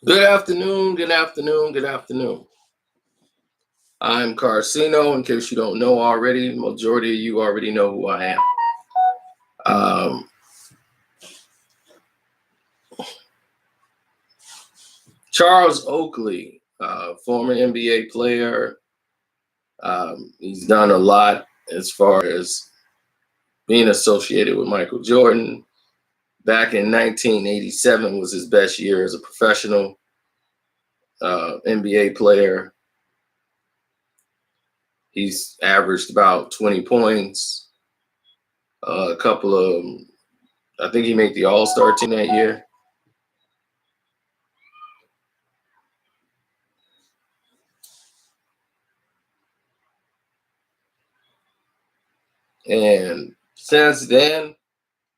Good afternoon, good afternoon, good afternoon. I'm Carcino. In case you don't know already, majority of you already know who I am. Um, Charles Oakley, former NBA player. He's done a lot as far as being associated with Michael Jordan. Back in 1987 was his best year as a professional NBA player. He's averaged about 20 points, a couple of, I think he made the All-Star team that year. And since then,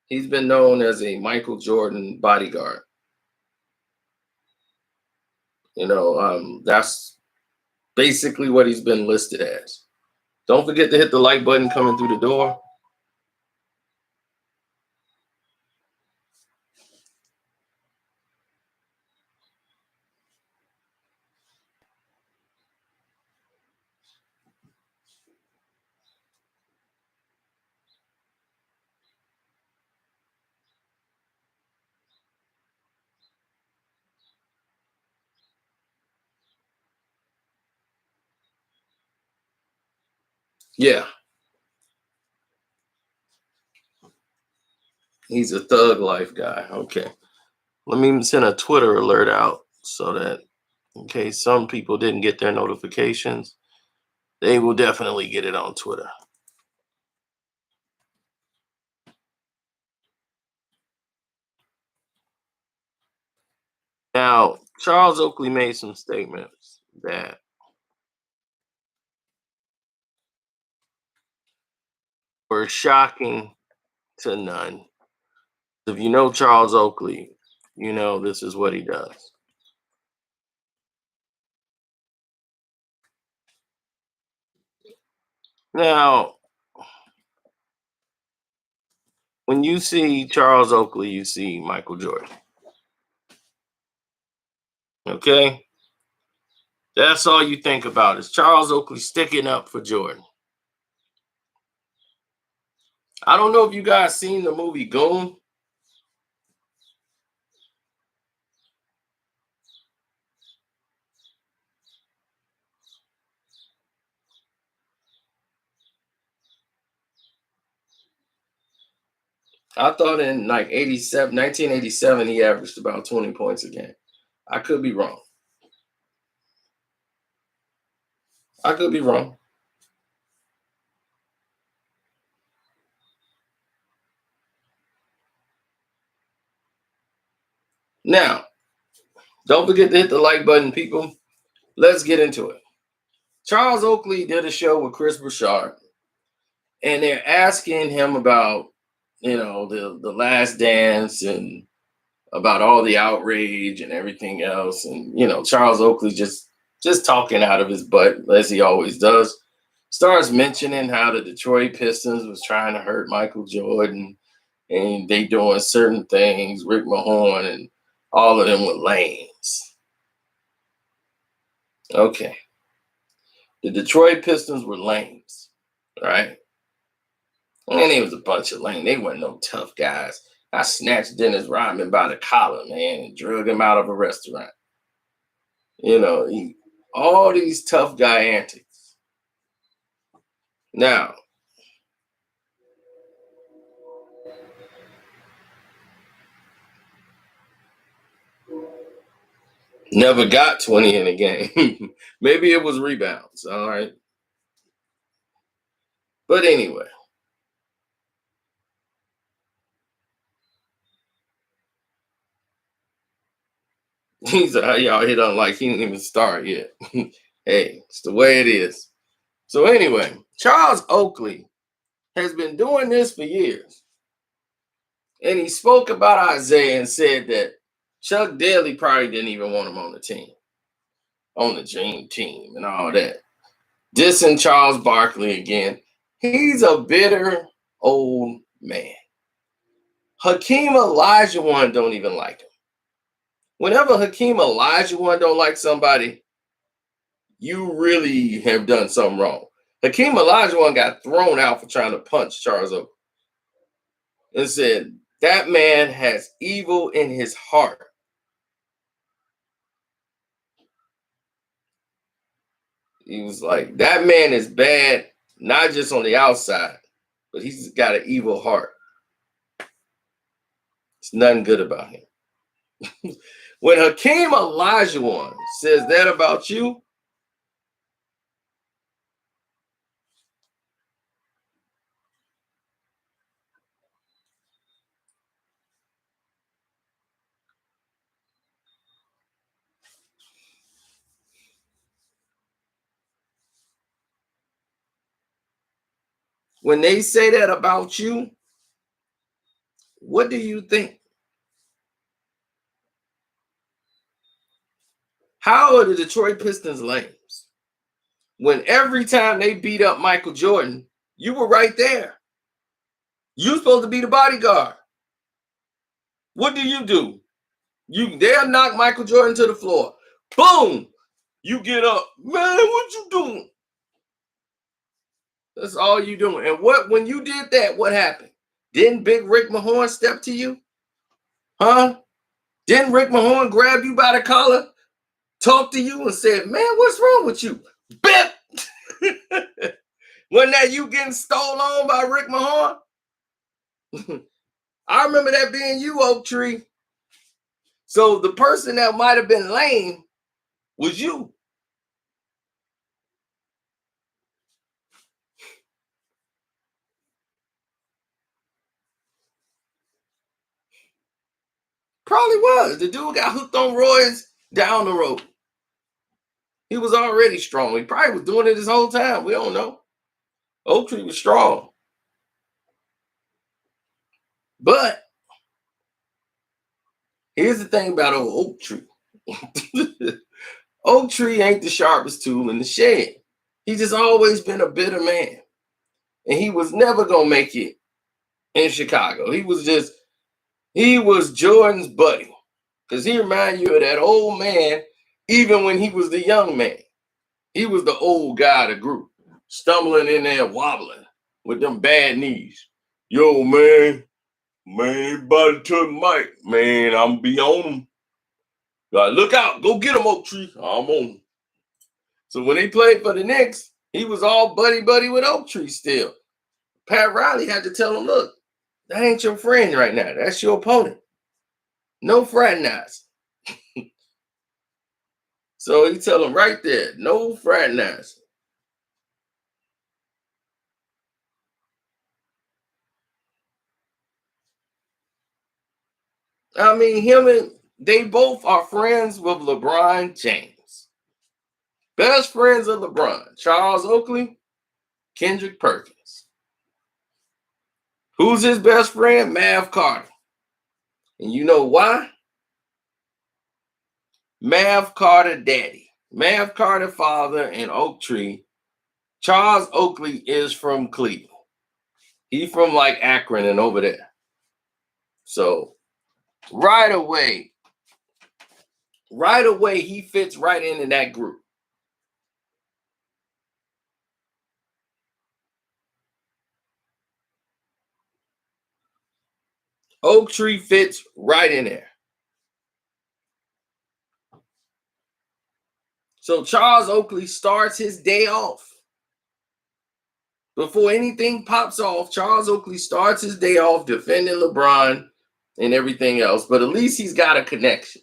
he's been known as a Michael Jordan bodyguard. That's basically what he's been listed as. Don't forget to hit the like button coming through the door. Yeah, he's a thug life guy. Okay. Let me send a Twitter alert out so that in case some people didn't get their notifications, they will definitely get it on Twitter. Now, Charles Oakley made some statements that were shocking to none. If you know Charles Oakley, you know this is what he does. Now, when you see Charles Oakley, you see Michael Jordan. Okay? That's all you think about is Charles Oakley sticking up for Jordan. I don't know if you guys seen the movie Goon. I thought in like 1987, he averaged about 20 points a game. I could be wrong. I could be wrong. Now, don't forget to hit the like button, people. Let's get into it. Charles Oakley did a show with Chris Bouchard, and they're asking him about, the Last Dance and about all the outrage and everything else. And Charles Oakley just talking out of his butt as he always does. Starts mentioning how the Detroit Pistons was trying to hurt Michael Jordan, and they doing certain things, Rick Mahorn, and all of them were lames. Okay, the Detroit Pistons were lames, right? And it was a bunch of lame. They weren't no tough guys. I snatched Dennis Rodman by the collar, man, and drug him out of a restaurant. All these tough guy antics. Now, never got 20 in a game. Maybe it was rebounds, all right? But anyway, he's how y'all hit on like he didn't even start yet. Hey, it's the way it is. So anyway, Charles Oakley has been doing this for years. And he spoke about Isaiah and said that Chuck Daly probably didn't even want him on the team, on the dream team and all that. Dissing Charles Barkley again. He's a bitter old man. Hakeem Olajuwon don't even like him. Whenever Hakeem Olajuwon don't like somebody, you really have done something wrong. Hakeem Olajuwon got thrown out for trying to punch Charles Oakley and said that man has evil in his heart. He was like, that man is bad, not just on the outside, but he's got an evil heart. It's nothing good about him. When Hakeem Olajuwon says that about you, when they say that about you, what do you think? How are the Detroit Pistons lames? When every time they beat up Michael Jordan, you were right there. You're supposed to be the bodyguard. What do? They'll knock Michael Jordan to the floor. Boom! You get up. Man, what you doing? That's all you doing. And when you did that, what happened? Didn't Big Rick Mahorn step to you? Huh? Didn't Rick Mahorn grab you by the collar, talk to you, and said, man, what's wrong with you? Bip! Wasn't that you getting stolen on by Rick Mahorn? I remember that being you, Oak Tree. So the person that might have been lame was you. Probably was. The dude got hooked on roids down the road. He was already strong. He probably was doing it his whole time. We don't know. Oak Tree was strong. But here's the thing about old Oak Tree. Oak Tree ain't the sharpest tool in the shed. He's just always been a bitter man. And he was never going to make it in Chicago. He was Jordan's buddy. Because he reminded you of that old man, even when he was the young man. He was the old guy of the group, stumbling in there, wobbling with them bad knees. Yo, man, everybody to the mic. Man, I'm going to be on him. Look out, go get him, Oak Tree. I'm on him. So when they played for the Knicks, he was all buddy with Oak Tree still. Pat Riley had to tell him, look, that ain't your friend right now. That's your opponent. No fraternizing. So he tell him right there, no fraternizing. I mean, they both are friends with LeBron James. Best friends of LeBron, Charles Oakley, Kendrick Perkins. Who's his best friend? Mav Carter. And you know why? Mav Carter daddy. Mav Carter father and Oak Tree. Charles Oakley is from Cleveland. He from like Akron and over there. So right away, he fits right into that group. Oak Tree fits right in there. So Charles Oakley starts his day off. Before anything pops off, Charles Oakley starts his day off defending LeBron and everything else. But at least he's got a connection.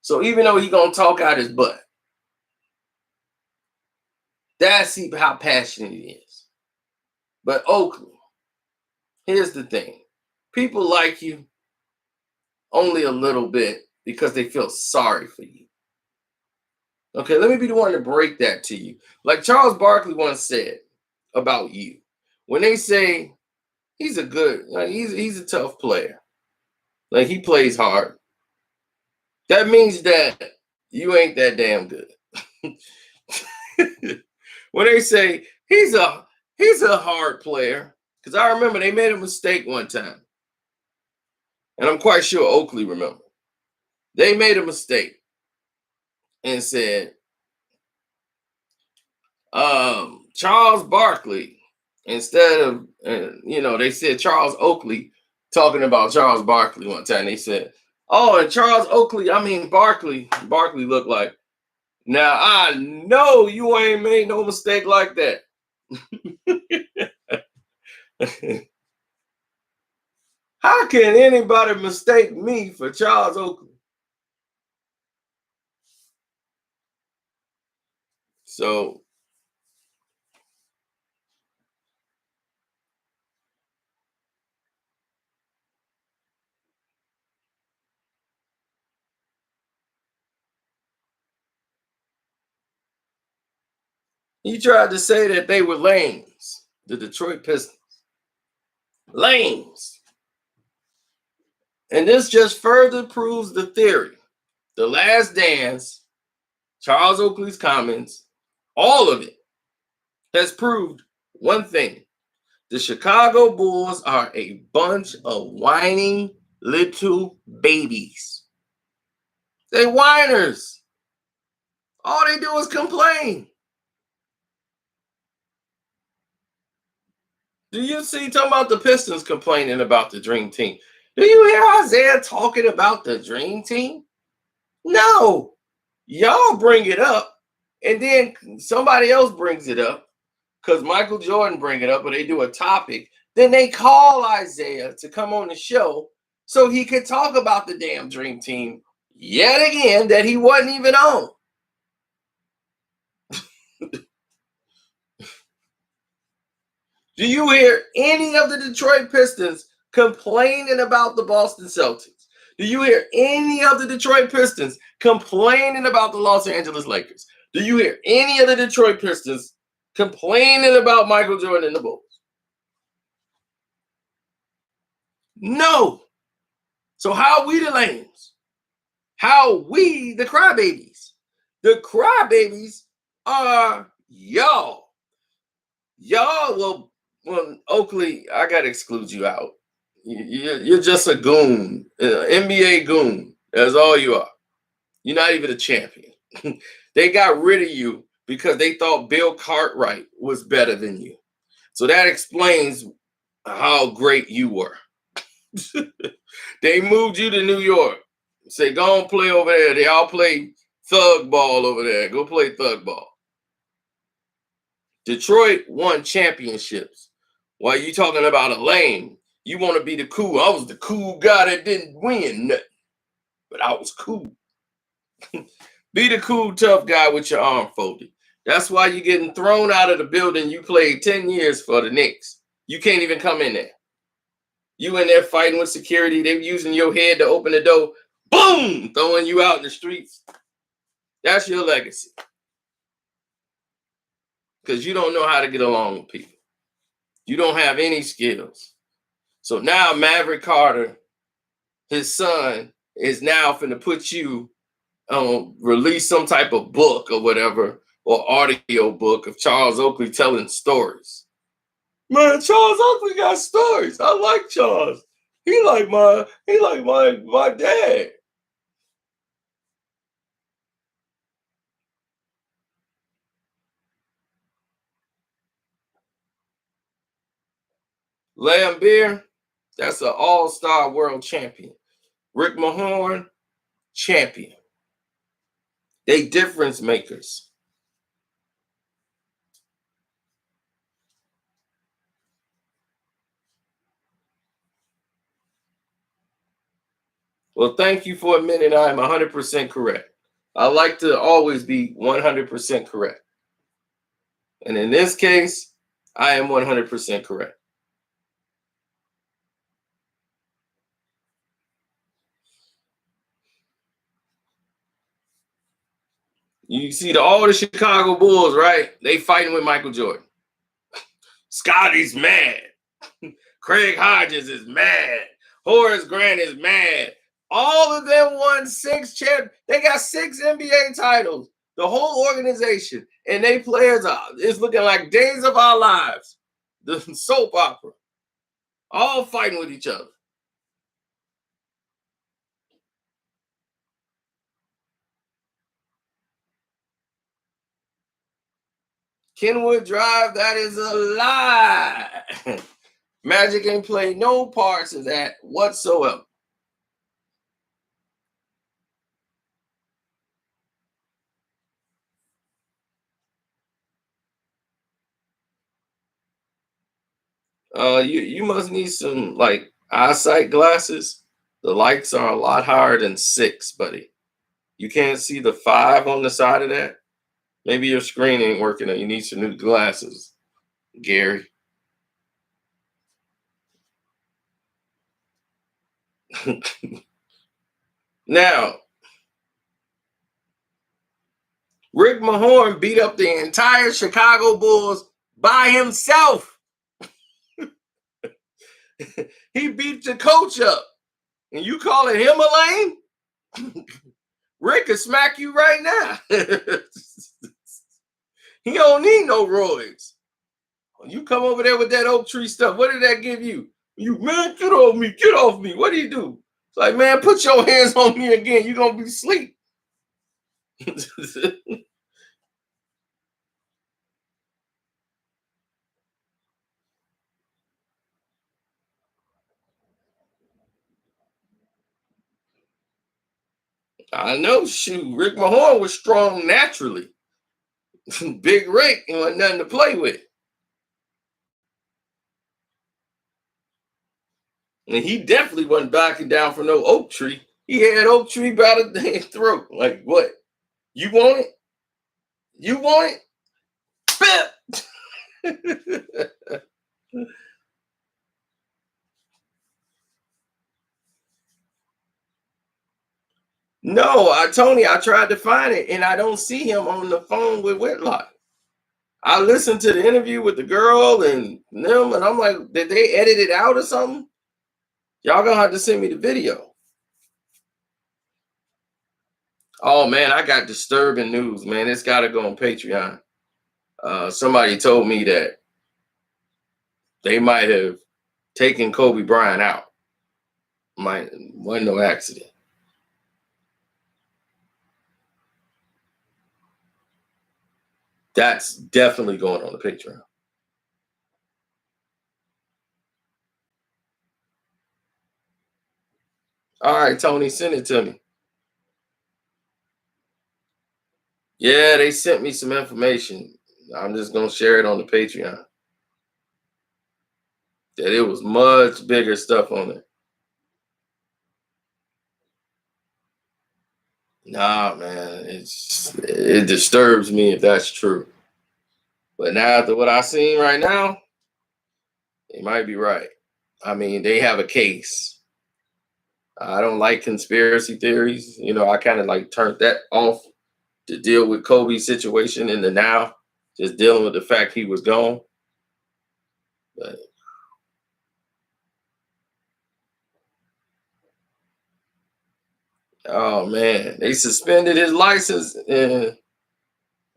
So even though he's going to talk out his butt, that's how passionate he is. But Oakley, here's the thing. People like you only a little bit because they feel sorry for you. Okay, let me be the one to break that to you. Like Charles Barkley once said about you. When they say he's he's a tough player. Like he plays hard. That means that you ain't that damn good. When they say he's a hard player, because I remember they made a mistake one time. And I'm quite sure Oakley remembered. They made a mistake and said, Charles Barkley, instead of, they said Charles Oakley talking about Charles Barkley one time. They said, oh, and Charles Oakley, I mean Barkley looked like, now I know you ain't made no mistake like that. How can anybody mistake me for Charles Oakley? So he tried to say that they were lames, the Detroit Pistons. Lames. And this just further proves the theory. The Last Dance, Charles Oakley's comments, all of it has proved one thing. The Chicago Bulls are a bunch of whining little babies. They whiners. All they do is complain. Do you see, talking about the Pistons complaining about the Dream Team? Do you hear Isaiah talking about the Dream Team? No. Y'all bring it up, and then somebody else brings it up because Michael Jordan bring it up, or they do a topic. Then they call Isaiah to come on the show so he could talk about the damn Dream Team yet again that he wasn't even on. Do you hear any of the Detroit Pistons complaining about the Boston Celtics? Do you hear any of the Detroit Pistons complaining about the Los Angeles Lakers? Do you hear any of the Detroit Pistons complaining about Michael Jordan and the Bulls? No. So how are we the lames? How are we the crybabies? The crybabies are y'all. Y'all, well, Oakley, I got to exclude you out. You're just a goon, NBA goon. That's all you are. You're not even a champion. They got rid of you because they thought Bill Cartwright was better than you. So that explains how great you were. They moved you to New York. Say, go and play over there. They all play thug ball over there. Go play thug ball. Detroit won championships. While you talking about a lame, you want to be the cool. I was the cool guy that didn't win nothing, but I was cool. Be the cool, tough guy with your arm folded. That's why you're getting thrown out of the building you played 10 years for the Knicks. You can't even come in there. You in there fighting with security. They're using your head to open the door. Boom! Throwing you out in the streets. That's your legacy. Because you don't know how to get along with people. You don't have any skills. So now Maverick Carter, his son, is now finna put you release some type of book or whatever, or audio book of Charles Oakley telling stories. Man, Charles Oakley got stories. I like Charles. He like my dad. Lambeer, that's an all-star world champion. Rick Mahorn, champion. They difference makers. Well, thank you for admitting I'm 100% correct. I like to always be 100% correct. And in this case, I am 100% correct. You see all the Chicago Bulls, right? They fighting with Michael Jordan. Scotty's mad. Craig Hodges is mad. Horace Grant is mad. All of them won 6 championships. They got 6 NBA titles. The whole organization. And they players it's looking like Days of Our Lives. The soap opera. All fighting with each other. Kenwood Drive, that is a lie. Magic ain't played no parts of that whatsoever. You must need some like eyesight glasses. The lights are a lot higher than 6, buddy. You can't see the 5 on the side of that. Maybe your screen ain't working or you need some new glasses, Gary. Now, Rick Mahorn beat up the entire Chicago Bulls by himself. He beat the coach up. And you calling him a lame? Rick could smack you right now. He don't need no roids. You come over there with that oak tree stuff. What did that give you? You, man, get off me. Get off me. What do you do? It's like, man, put your hands on me again. You're going to be asleep. I know, shoot. Rick Mahorn was strong naturally. Big Rick, and wasn't nothing to play with. And he definitely wasn't backing down for no oak tree. He had oak tree by the damn throat. Like, what? You want it? You want it? No, Tony, I tried to find it and I don't see him on the phone with Whitlock. I listened to the interview with the girl and them, and I'm like, did they edit it out or something? Y'all gonna have to send me the video. Oh man, I got disturbing news, man. It's gotta go on Patreon. Somebody told me that they might have taken Kobe Bryant out. Wasn't no accident. That's definitely going on the Patreon. All right, Tony, send it to me. Yeah, they sent me some information. I'm just gonna share it on the Patreon. That it was much bigger stuff on it. Nah, man, it disturbs me if that's true. But now after what I seen right now, they might be right. I mean, they have a case. I don't like conspiracy theories. You know, I kind of like turned that off to deal with Kobe's situation in the now, just dealing with the fact he was gone. But oh man, they suspended his license in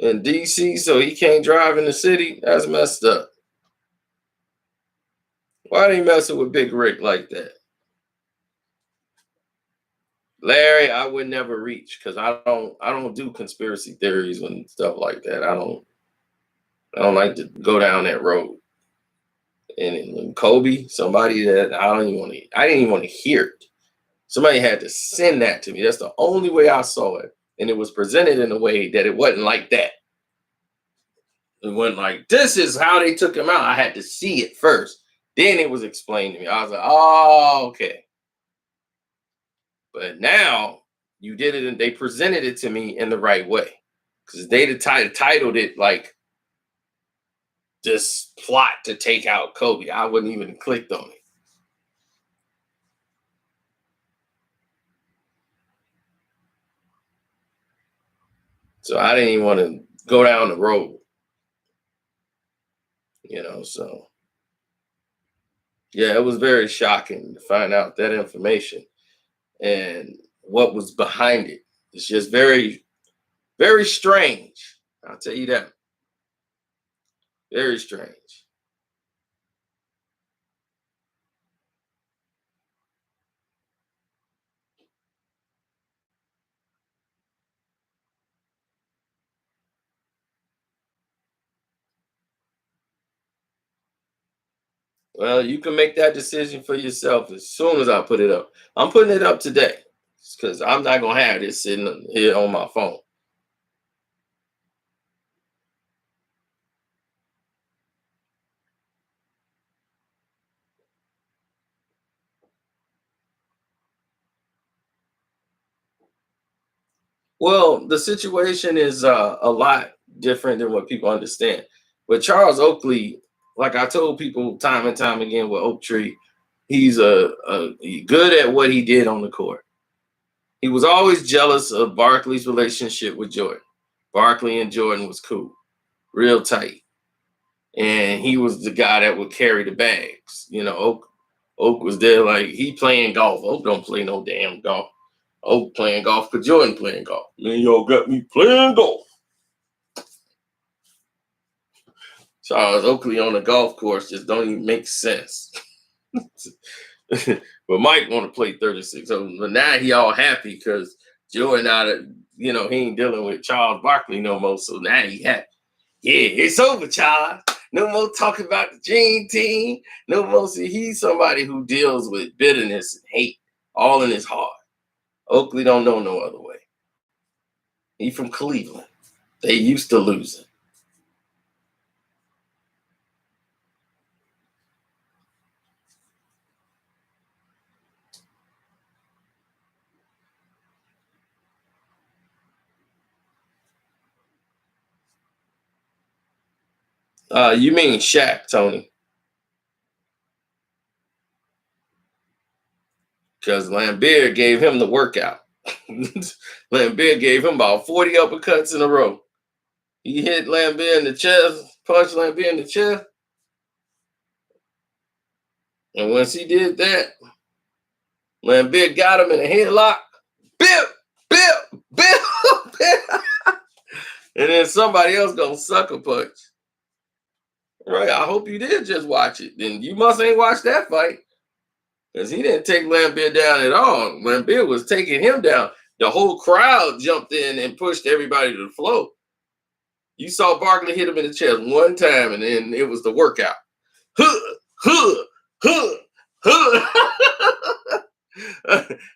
DC so he can't drive in the city. That's messed up. Why they messing with Big Rick like that? Larry, I would never reach because I don't do conspiracy theories and stuff like that. I don't like to go down that road. And Kobe, somebody that I didn't even want to hear it. Somebody had to send that to me. That's the only way I saw it. And it was presented in a way that it wasn't like that. It wasn't like, this is how they took him out. I had to see it first. Then it was explained to me. I was like, oh, okay. But now you did it and they presented it to me in the right way. Because they titled it like this plot to take out Kobe. I wouldn't even clicked on it. So I didn't even want to go down the road. So yeah, it was very shocking to find out that information and what was behind it. It's just very, very strange. I'll tell you that. Very strange. Well, you can make that decision for yourself as soon as I put it up. I'm putting it up today because I'm not gonna have this sitting here on my phone. Well, the situation is a lot different than what people understand. But Charles Oakley, like I told people time and time again with Oak Tree, he's good at what he did on the court. He was always jealous of Barkley's relationship with Jordan. Barkley and Jordan was cool, real tight, and he was the guy that would carry the bags. Oak was there like he playing golf. Oak don't play no damn golf. Oak playing golf, but Jordan playing golf. Man, y'all got me playing golf. Charles Oakley on the golf course just don't even make sense. But Mike want to play 36. So but now he all happy because Jordan out of, he ain't dealing with Charles Barkley no more. So now he happy. Yeah, it's over, Charles. No more talking about the dream team. No more. See, he's somebody who deals with bitterness and hate all in his heart. Oakley don't know no other way. He from Cleveland. They used to losing. You mean Shaq, Tony? Because Lambert gave him the workout. Lambert gave him about 40 uppercuts in a row. He hit Lambert in the chest, punched Lambert in the chest. And once he did that, Lambert got him in a headlock. Bip, bip, bip, bip. And then somebody else gonna sucker punch. Right. I hope you did just watch it. Then you must ain't watched that fight. Because he didn't take Lambert down at all. Lambert was taking him down. The whole crowd jumped in and pushed everybody to the floor. You saw Barkley hit him in the chest one time, and then it was the workout. Huh, huh, huh, huh.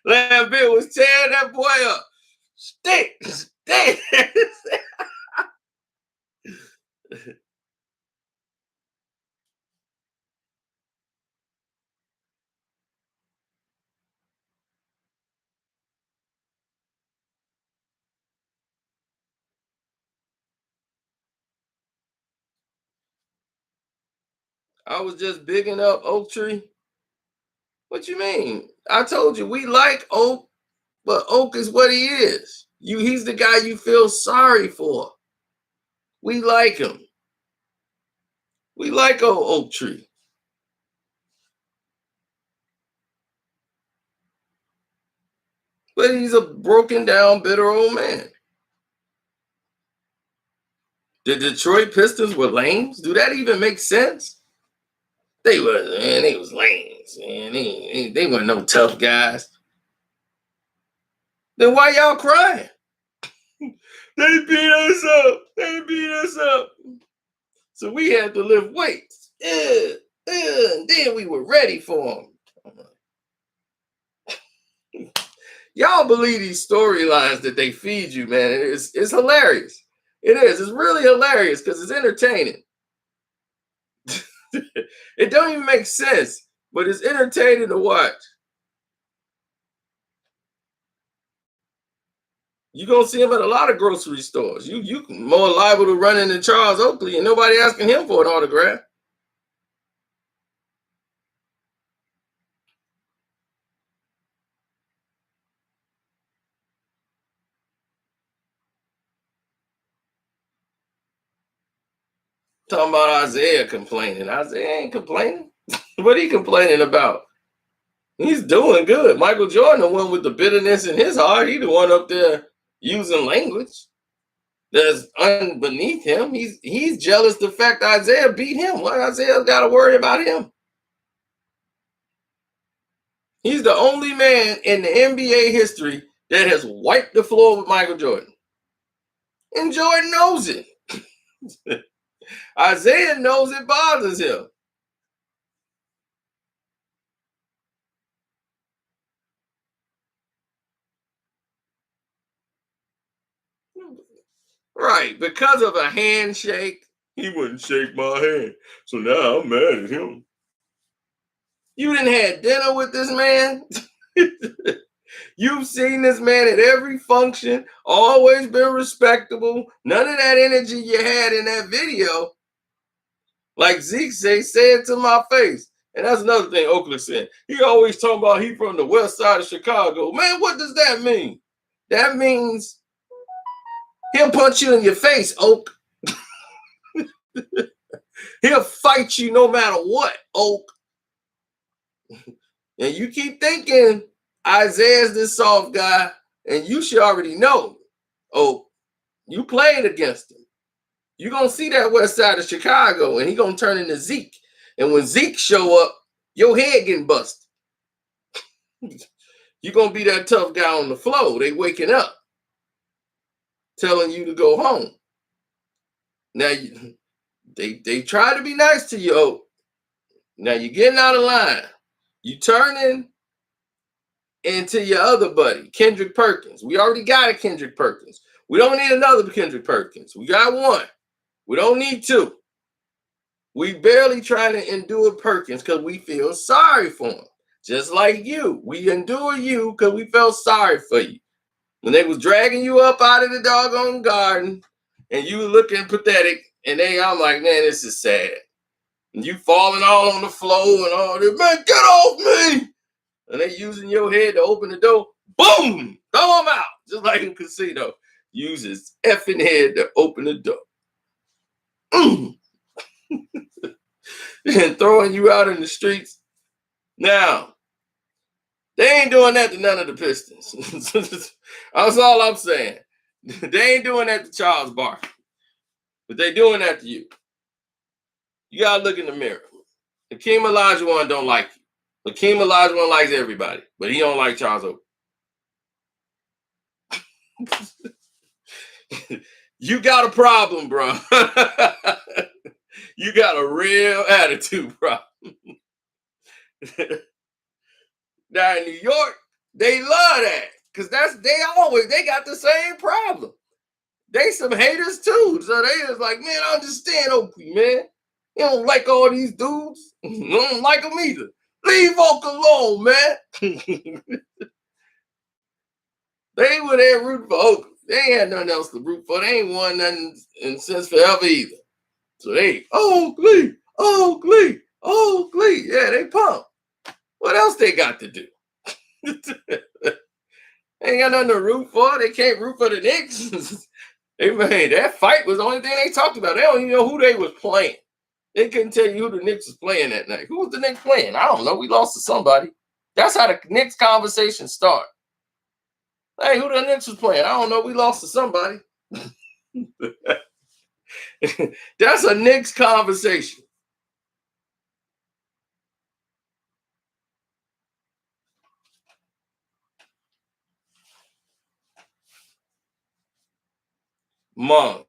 Lambert was tearing that boy up. Stick, stick. I was just bigging up Oak Tree. What you mean? I told you we like Oak, but Oak is what he is. He's the guy you feel sorry for. We like him. We like old Oak Tree. But he's a broken down, bitter old man. The Detroit Pistons were lames? Do that even make sense? They was lames, man. They weren't no tough guys. Then why y'all crying? They beat us up. They beat us up. So we had to lift weights. And then we were ready for them. Y'all believe these storylines that they feed you, man. It's hilarious. It is. It's really hilarious because it's entertaining. It don't even make sense, but it's entertaining to watch. You're gonna see him at a lot of grocery stores. You more liable to run into Charles Oakley and nobody asking him for an autograph. Talking about Isaiah complaining. Isaiah ain't complaining. What he complaining about? He's doing good. Michael Jordan, the one with the bitterness in his heart, he the one up there using language that's beneath him. He's jealous the fact Isaiah beat him. Why Isaiah got to worry about him? He's the only man in the NBA history that has wiped the floor with Michael Jordan. And Jordan knows it. Isaiah knows it bothers him. Right, because of a handshake, he wouldn't shake my hand. So now I'm mad at him. You didn't have dinner with this man. You've seen this man at every function, always been respectable. None of that energy you had in that video. Like Zeke said to my face. And that's another thing Oakley said. He always talking about he from the west side of Chicago. Man, what does that mean? That means he'll punch you in your face, Oak. He'll fight you no matter what, Oak. And you keep thinking Isaiah's this soft guy, and you should already know, Oak, you played against him. You're going to see that west side of Chicago, and he's going to turn into Zeke. And when Zeke show up, your head getting busted. You're going to be that tough guy on the floor. They waking up, telling you to go home. Now, they try to be nice to you, Oak. Now, you're getting out of line. You turning into your other buddy, Kendrick Perkins. We already got a Kendrick Perkins. We don't need another Kendrick Perkins. We got one. We don't need two. We barely trying to endure Perkins because we feel sorry for him. Just like you. We endure you because we felt sorry for you. When they was dragging you up out of the doggone garden and you looking pathetic, and I'm like, man, this is sad. And you falling all on the floor and all this, man, get off me. And they using your head to open the door. Boom! Throw them out. Just like in casino. Use his effing head to open the door. And throwing you out in the streets. Now, they ain't doing that to none of the Pistons. That's all I'm saying. They ain't doing that to Charles Barkley. But they doing that to you. You gotta look in the mirror. Hakeem Olajuwon don't like you. Hakeem Olajuwon likes everybody, but he don't like Charles Oakley. You got a problem, bro. You got a real attitude problem. Now in New York, they love that because they got the same problem. They some haters too, so they was like, man, I understand Oakley, man. You don't like all these dudes. You don't like them either. Leave Oak alone, man. They were there rooting for Oakley. They ain't had nothing else to root for. They ain't won nothing since forever either. So they, Oakley. Yeah, they pumped. What else they got to do? They ain't got nothing to root for. They can't root for the Knicks. That fight was the only thing they talked about. They don't even know who they was playing. They couldn't tell you who the Knicks was playing that night. Who was the Knicks playing? I don't know. We lost to somebody. That's how the Knicks conversation started. Hey, who the Knicks was playing? I don't know. We lost to somebody. That's a Knicks conversation. Monk,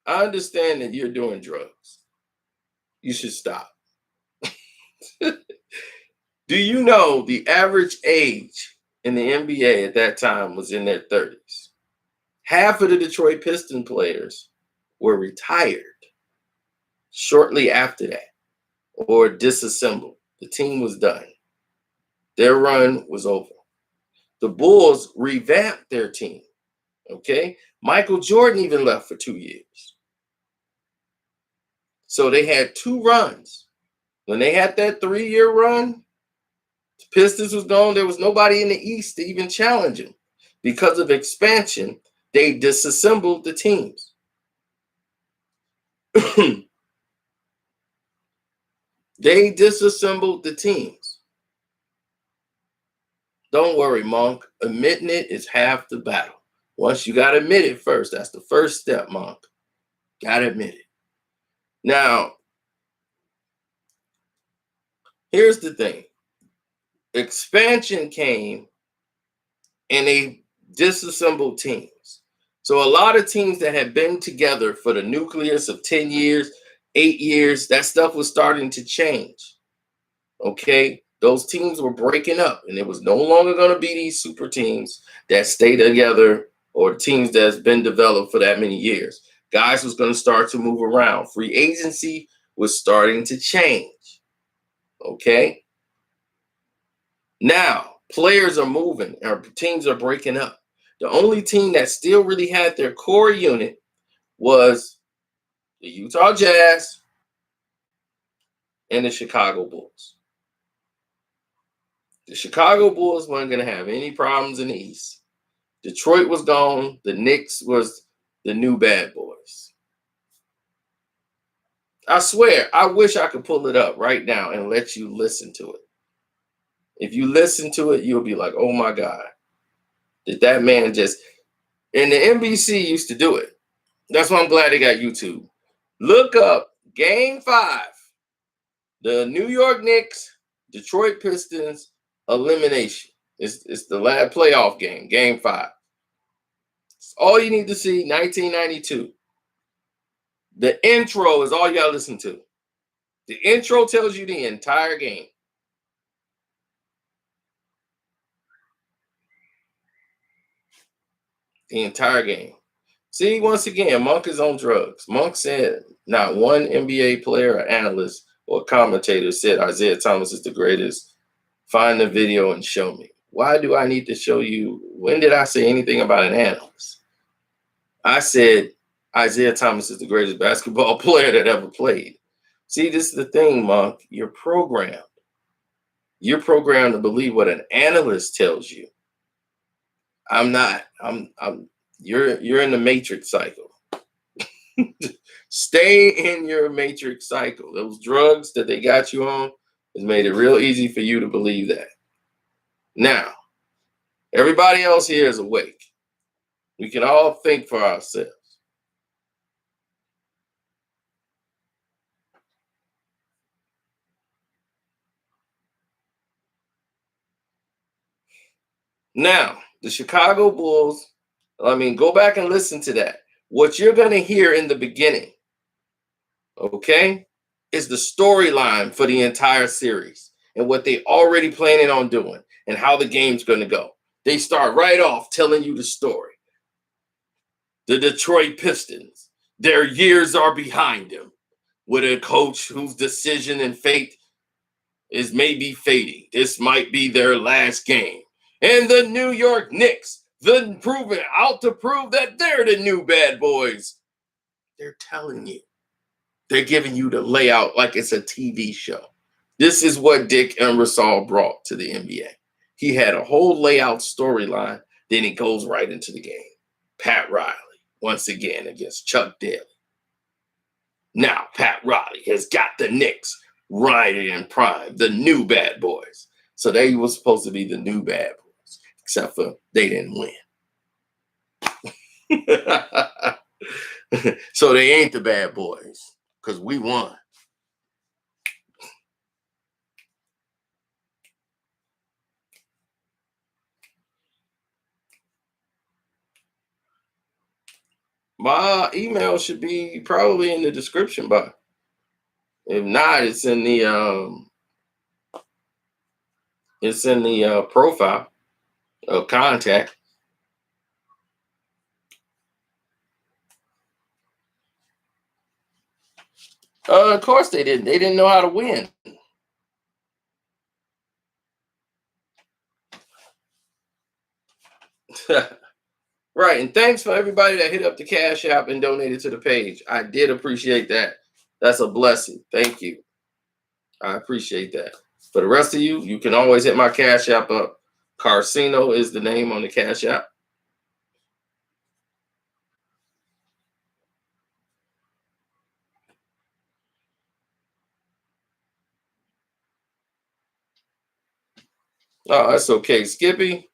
I understand that you're doing drugs. You should stop. Do you know the average age in the NBA at that time was in their 30s? Half of the Detroit Piston players were retired shortly after that or disassembled. The team was done. Their run was over. The Bulls revamped their team. Okay? Michael Jordan even left for 2 years. So they had 2 runs. When they had that 3-year run, the Pistons was gone. There was nobody in the East to even challenge them. Because of expansion, they disassembled the teams. They disassembled the teams. Don't worry, Monk. Admitting it is half the battle. Once you got to admit it first, that's the first step, Monk. Got to admit it. Now, here's the thing. Expansion came and they disassembled teams. So a lot of teams that had been together for the nucleus of 10 years, 8 years, that stuff was starting to change. Okay? those teams were breaking up, and it was no longer going to be these super teams that stay together or teams that's been developed for that many years. Guys was going to start to move around. Free agency was starting to change. Okay. Now, players are moving, or teams are breaking up. The only team that still really had their core unit was the Utah Jazz and the Chicago Bulls. The Chicago Bulls weren't going to have any problems in the East. Detroit was gone. The Knicks was the new bad boys. I swear, I wish I could pull it up right now and let you listen to it. If you listen to it, you'll be like, oh my God, did that man just... And the NBC used to do it. That's why I'm glad they got YouTube. Look up Game 5. The New York Knicks, Detroit Pistons elimination. It's the last playoff game, Game 5. It's all you need to see, 1992. The intro is all you got to listen to. The intro tells you the entire game. The entire game. See, once again, Monk is on drugs. Monk said not one NBA player or analyst or commentator said Isaiah Thomas is the greatest. Find the video and show me. Why do I need to show you? When did I say anything about an analyst? I said Isaiah Thomas is the greatest basketball player that ever played. See, this is the thing, Monk. You're programmed. You're programmed to believe what an analyst tells you. I'm not. You're in the matrix cycle. Stay in your matrix cycle. Those drugs that they got you on has made it real easy for you to believe that. Now, everybody else here is awake. We can all think for ourselves. Now, the Chicago Bulls, go back and listen to that. What you're going to hear in the beginning, okay, is the storyline for the entire series and what they already planning on doing and how the game's going to go. They start right off telling you the story. The Detroit Pistons, their years are behind them with a coach whose decision and fate is maybe fading. This might be their last game. And the New York Knicks, out to prove that they're the new bad boys. They're telling you. They're giving you the layout like it's a TV show. This is what Dick Emersall brought to the NBA. He had a whole layout storyline, then he goes right into the game. Pat Riley, once again, against Chuck Daly. Now, Pat Riley has got the Knicks riding in prime, the new bad boys. So they were supposed to be the new bad boys, except for they didn't win. So they ain't the bad boys because we won. My email should be probably in the description box. If not, it's in the profile of contact. Of course they didn't. They didn't know how to win. Right. And thanks for everybody that hit up the Cash App and donated to the page. I did appreciate that. That's a blessing. Thank you. I appreciate that. For the rest of you, you can always hit my Cash App up. Carcino is the name on the Cash App. Oh, that's okay, Skippy.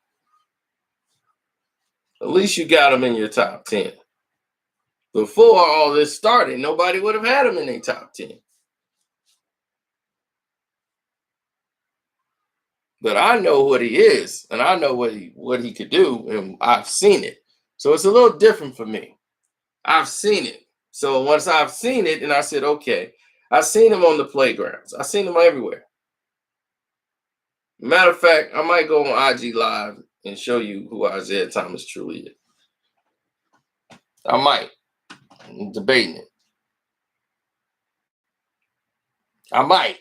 At least you got them in your top 10. Before all this started, nobody would have had him in their top 10. But I know what he is, and I know what he could do, and I've seen it. So it's a little different for me. I've seen it. So once I've seen it, and I said, okay, I've seen him on the playgrounds. I've seen him everywhere. Matter of fact, I might go on IG Live and show you who Isaiah Thomas truly is. I might. I'm debating it. I might.